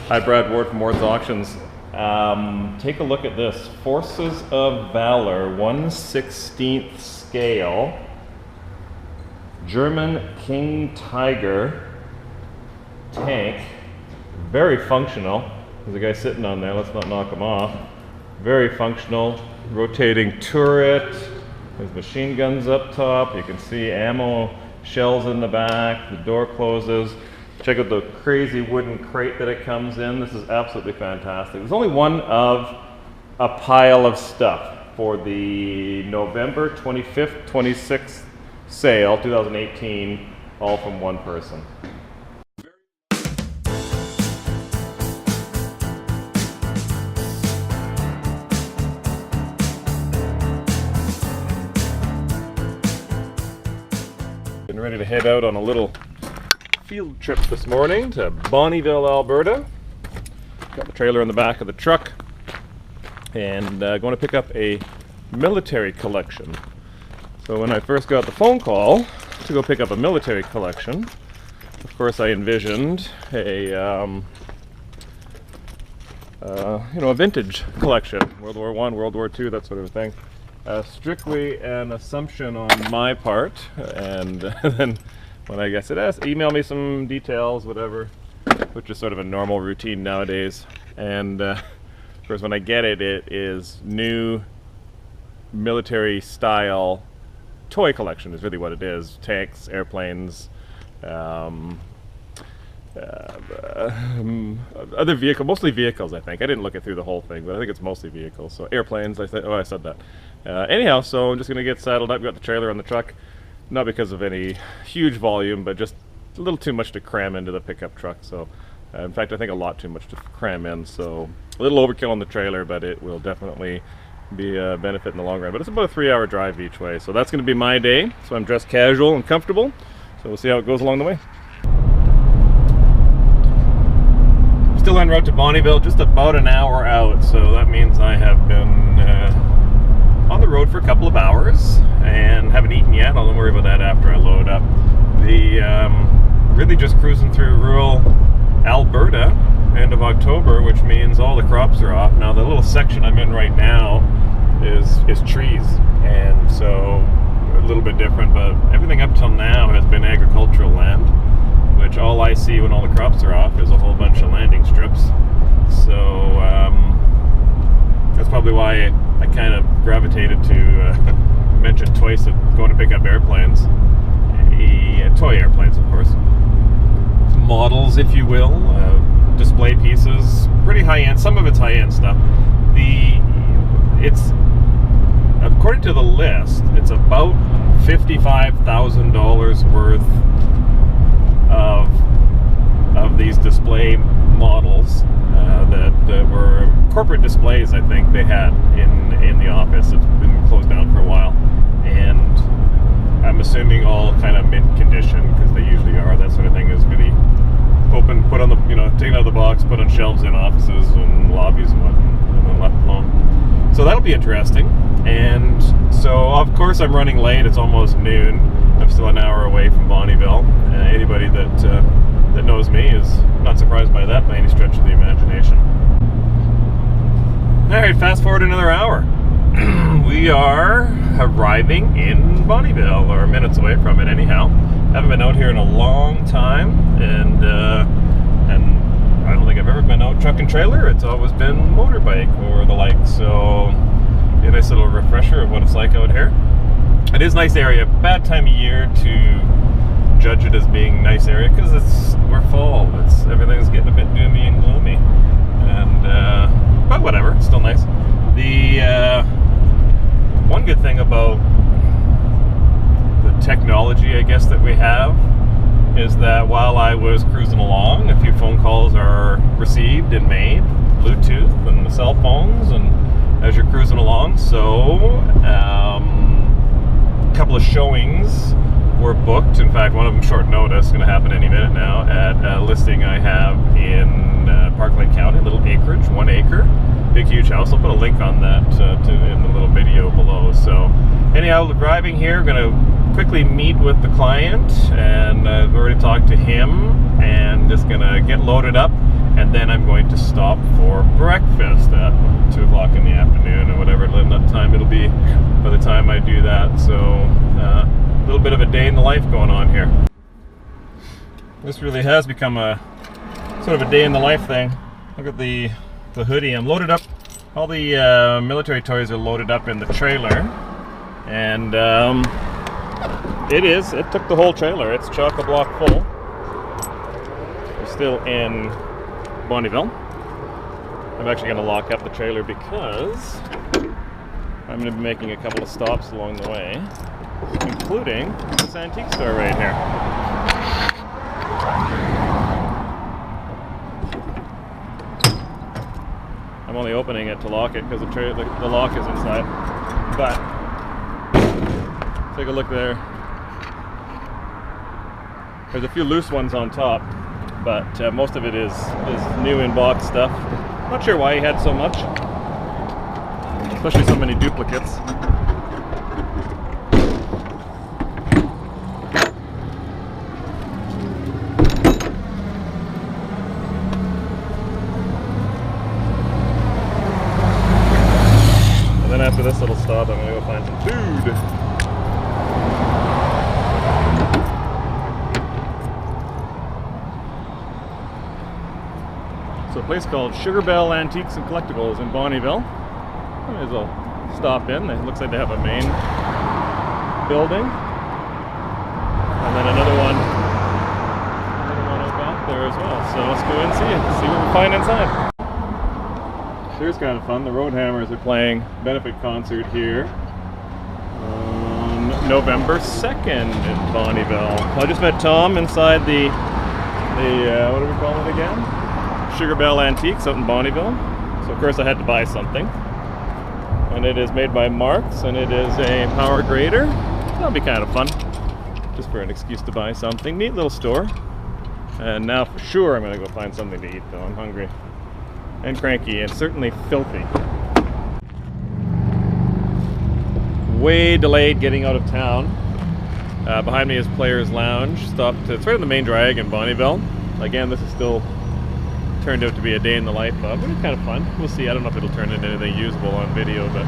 Hi, Brad Ward from Ward's Auctions. Take a look at this. Forces of Valor, 1/16 scale. German King Tiger tank. Very functional. There's a guy sitting on there, let's not knock him off. Very functional. Rotating turret. There's machine guns up top. You can see ammo shells in the back. The door closes. Check out the crazy wooden crate that it comes in. This is absolutely fantastic. There's only one of a pile of stuff for the November 25th, 26th sale, 2018, all from one person. Getting ready to head out on a little field trip this morning to Bonnyville, Alberta. Got the trailer in the back of the truck and going to pick up a military collection. So when I first got the phone call to go pick up a military collection, of course I envisioned a a vintage collection, World War I, World War II, that sort of thing. Strictly an assumption on my part, and then when I said, email me some details, whatever, which is sort of a normal routine nowadays. And of course, when I get it, it is new military style toy collection is really what it is. Tanks, airplanes, other vehicles, mostly vehicles, I think. I didn't look it through the whole thing, but I think it's mostly vehicles. So airplanes, I said that. Anyhow, so I'm just going to get saddled up, got the trailer on the truck. Not because of any huge volume, but just a little too much to cram into the pickup truck. So, in fact, I think a lot too much to cram in. So, a little overkill on the trailer, but it will definitely be a benefit in the long run. But it's about a 3-hour drive each way. So that's going to be my day. So I'm dressed casual and comfortable. So we'll see how it goes along the way. Still en route to Bonnyville, just about an hour out. So that means I have been on the road for a couple of hours and haven't eaten yet. I'll worry about that after I load up. Really just cruising through rural Alberta, end of October, which means all the crops are off. Now the little section I'm in right now is trees, and so a little bit different, but everything up till now has been agricultural land, which all I see when all the crops are off is a whole bunch of landing strips. So that's probably why I kind of gravitated to mention twice that going to pick up airplanes, toy airplanes, of course, models, if you will, display pieces, pretty high-end. Some of it's high-end stuff. It's according to the list, it's about $55,000 worth of these display models that were corporate displays. I think they had in the office. It's been closed down for a while, and I'm assuming all kind of mint condition, because they usually are. That sort of thing is really open, put on the, taken out of the box, put on shelves in offices and lobbies and then left alone. So that'll be interesting. And so of course I'm running late. It's almost noon. I'm still an hour away from Bonnyville. Anybody that knows me is not surprised by that by any stretch of the imagination. Alright, fast forward another hour. We are arriving in Bonnyville, or minutes away from it anyhow. Haven't been out here in a long time, and I don't think I've ever been out truck and trailer. It's always been motorbike or the like, so a nice little refresher of what it's like out here. It is a nice area. Bad time of year to judge it as being nice area, because we're fall. Everything's getting a bit doomy and gloomy, and but whatever, it's still nice. The one good thing about the technology, I guess, that we have is that while I was cruising along, a few phone calls are received and made, Bluetooth and the cell phones, and as you're cruising along. So a couple of showings were booked. In fact, one of them short notice, going to happen any minute now, at a listing I have in Parkland County, a little acreage, 1 acre, big huge house. I'll put a link on that in the little video below. So anyhow, driving here, going to quickly meet with the client, and I've already talked to him, and just going to get loaded up and then I'm going to stop for breakfast at 2 o'clock in the afternoon or whatever time it'll be by the time I do that. So a little bit of a day in the life going on here. This really has become a sort of a day in the life thing. Look at the hoodie. I'm loaded up. All the military toys are loaded up in the trailer, and it took the whole trailer. It's chock-a-block full. We're still in Bonnyville. I'm actually going to lock up the trailer because I'm going to be making a couple of stops along the way, including this antique store right here. I'm only opening it to lock it because the lock is inside. But take a look there. There's a few loose ones on top, but most of it is new in-box stuff. Not sure why he had so much, especially so many duplicates. And then after this little stop, I'm gonna go find some food. So a place called Sugar Bell Antiques and Collectibles in Bonnyville. Might as well stop in. It looks like they have a main building. And then another one out there as well. So let's go in and see what we find inside. Here's kind of fun. The Roadhammers are playing a benefit concert here on November 2nd in Bonnyville. I just met Tom inside the what do we call it again? Sugar Bell Antiques out in Bonnyville. So of course I had to buy something, and it is made by Marks, and it is a power grader. That'll be kind of fun, just for an excuse to buy something. Neat little store. And now for sure I'm gonna go find something to eat, though. I'm hungry and cranky and certainly filthy. Way delayed getting out of town. Behind me is Players Lounge. It's right on the main drag in Bonnyville. Again, this is still turned out to be a day in the life of, but it's kind of fun. We'll see. I don't know if it'll turn into anything usable on video, but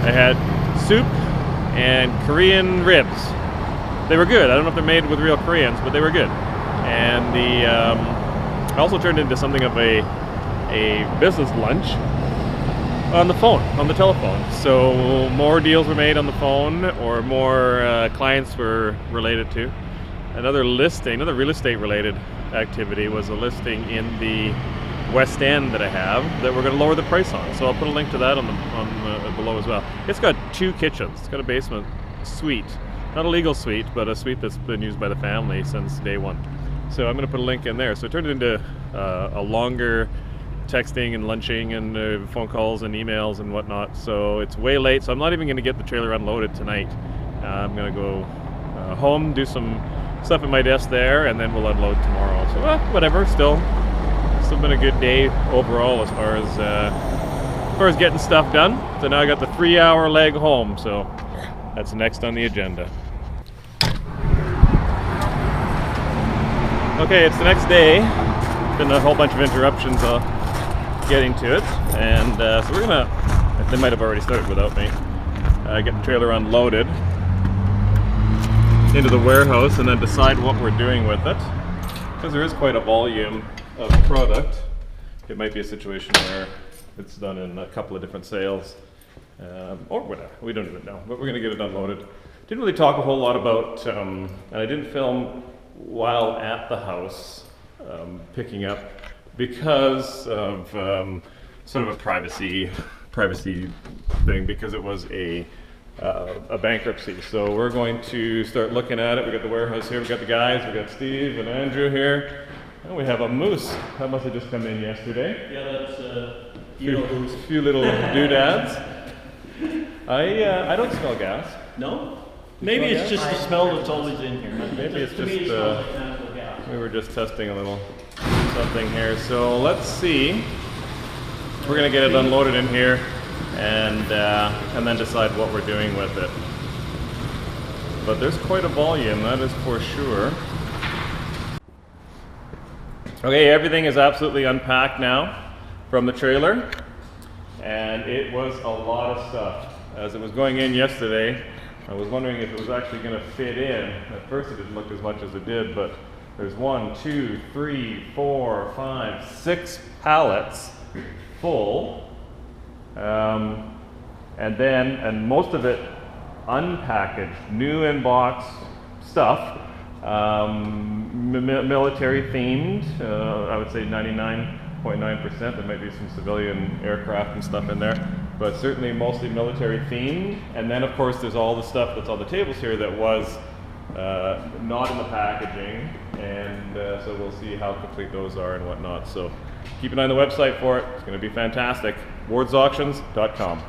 I had soup and Korean ribs. They were good. I don't know if they're made with real Koreans, but they were good. And I also turned into something of a business lunch on the phone, on the telephone. So more deals were made on the phone, or more clients were related to. Another real estate related activity was a listing in the West End that I have that we're going to lower the price on. So I'll put a link to that on below as well. It's got 2 kitchens. It's got a basement suite, not a legal suite, but a suite that's been used by the family since day one. So I'm going to put a link in there. So it turned into a longer texting and lunching and phone calls and emails and whatnot. So it's way late. So I'm not even going to get the trailer unloaded tonight. I'm going to go home, do some stuff at my desk there, and then we'll unload tomorrow. So whatever. Still been a good day overall as far as getting stuff done. So now I got the 3-hour leg home. So that's next on the agenda. Okay, it's the next day. Been a whole bunch of interruptions getting to it, and so we're gonna. They might have already started without me. Get the trailer unloaded into the warehouse, and then decide what we're doing with it. Because there is quite a volume of product, it might be a situation where it's done in a couple of different sales, or whatever. We don't even know, but we're gonna get it unloaded. Didn't really talk a whole lot about, and I didn't film while at the house picking up because of sort of a privacy thing, because it was a bankruptcy. So we're going to start looking at it. We got the warehouse here, we got the guys, we got Steve and Andrew here, and we have a moose that must have just come in yesterday. Yeah, that's a few little doodads. I don't smell gas. No? Maybe it's just the smell that's always in here. Maybe it's to me, just, it smells like natural gas. We were just testing a little something here. So let's see. We're gonna get it unloaded in here and then decide what we're doing with it. But there's quite a volume, that is for sure. Okay, everything is absolutely unpacked now from the trailer, and it was a lot of stuff. As it was going in yesterday, I was wondering if it was actually going to fit in. At first it didn't look as much as it did, but there's 1, 2, 3, 4, 5, 6 pallets full, and most of it unpackaged, new in box stuff, military themed. I would say 99.9%. There might be some civilian aircraft and stuff in there, but certainly mostly military themed. And then of course there's all the stuff that's on the tables here that was not in the packaging, and so we'll see how complete those are and whatnot. So keep an eye on the website for it. It's going to be fantastic. wardsauctions.com.